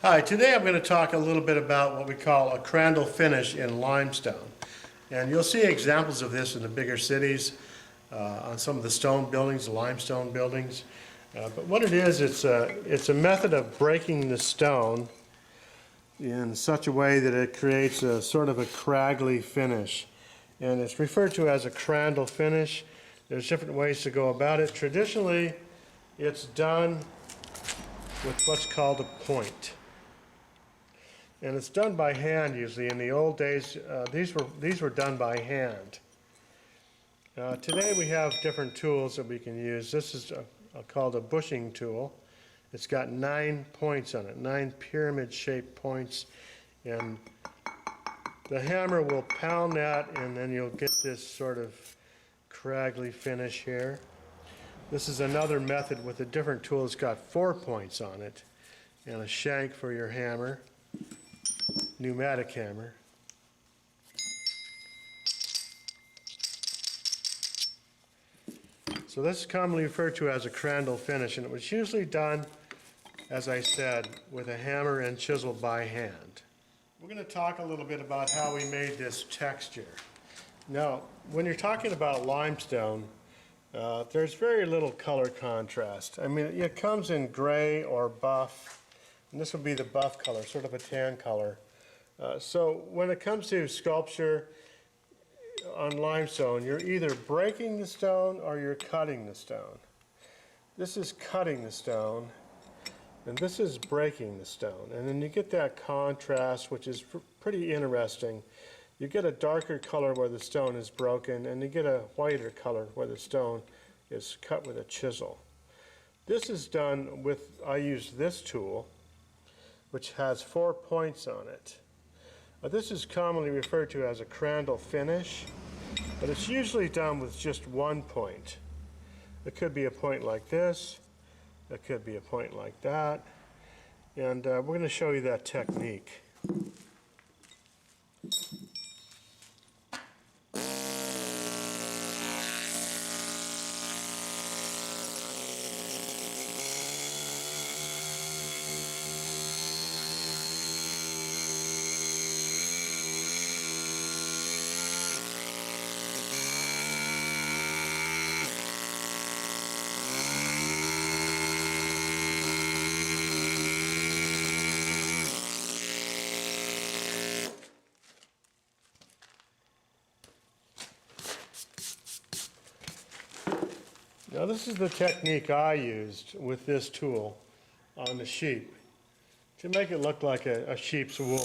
Hi, today I'm going to talk a little bit about what we call a Crandall finish in limestone. And you'll see examples of this in the bigger cities, on some of the stone buildings, the limestone buildings. But what it is, it's a method of breaking the stone in such a way that it creates a sort of a craggly finish. And it's referred to as a Crandall finish. There's different ways to go about it. Traditionally, it's done with what's called a point. And it's done by hand usually. In the old days, these were done by hand. Today we have different tools that we can use. This is called a bushing tool. It's got 9 points on it, 9 pyramid-shaped points, and the hammer will pound that, and then you'll get this sort of craggly finish here. This is another method with a different tool. It's got 4 points on it, and a shank for your hammer. Pneumatic hammer. So this is commonly referred to as a Crandall finish, and it was usually done, as I said, with a hammer and chisel by hand. We're going to talk a little bit about how we made this texture. Now, when you're talking about limestone, there's very little color contrast. I mean, it comes in gray or buff, and this will be the buff color, sort of a tan color. So when it comes to sculpture on limestone, you're either breaking the stone or you're cutting the stone. This is cutting the stone, and this is breaking the stone. And then you get that contrast, which is pretty interesting. You get a darker color where the stone is broken, and you get a whiter color where the stone is cut with a chisel. This is done with, I use this tool, which has 4 points on it. This is commonly referred to as a Crandall finish, but it's usually done with just 1 point. It could be a point like this, it could be a point like that, and we're going to show you that technique. Now this is the technique I used with this tool on the sheep to make it look like a sheep's wool.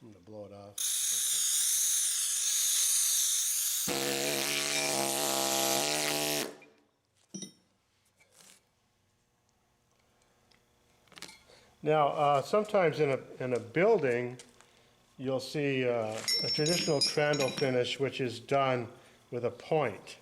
I'm going to blow it off. Now, sometimes in a building, you'll see a traditional Crandall finish, which is done with a point.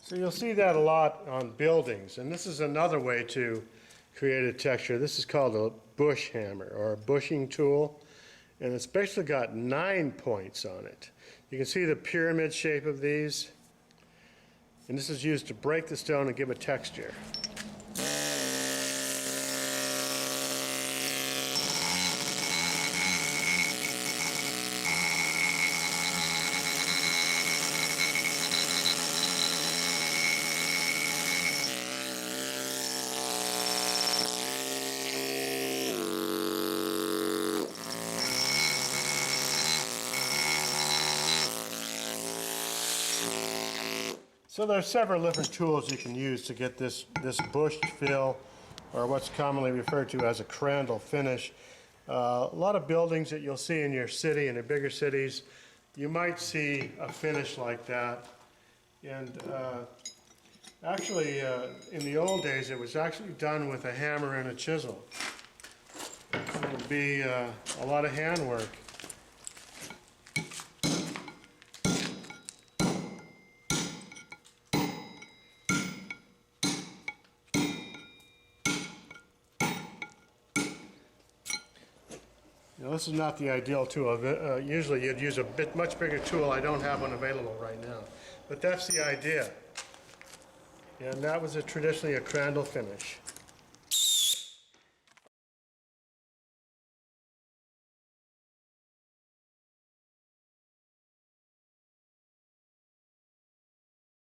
So you'll see that a lot on buildings, and this is another way to create a texture. This is called a bush hammer or a bushing tool, and it's basically got 9 points on it. You can see the pyramid shape of these, and this is used to break the stone and give a texture. So there are several different tools you can use to get this bushed fill, or what's commonly referred to as a Crandall finish. A lot of buildings that you'll see in your city, in the bigger cities, you might see a finish like that. And actually, in the old days, it was actually done with a hammer and a chisel. It would be a lot of handwork. Now, this is not the ideal tool. Usually you'd use a much bigger tool. I don't have one available right now. But that's the idea. And that was traditionally a Crandall finish.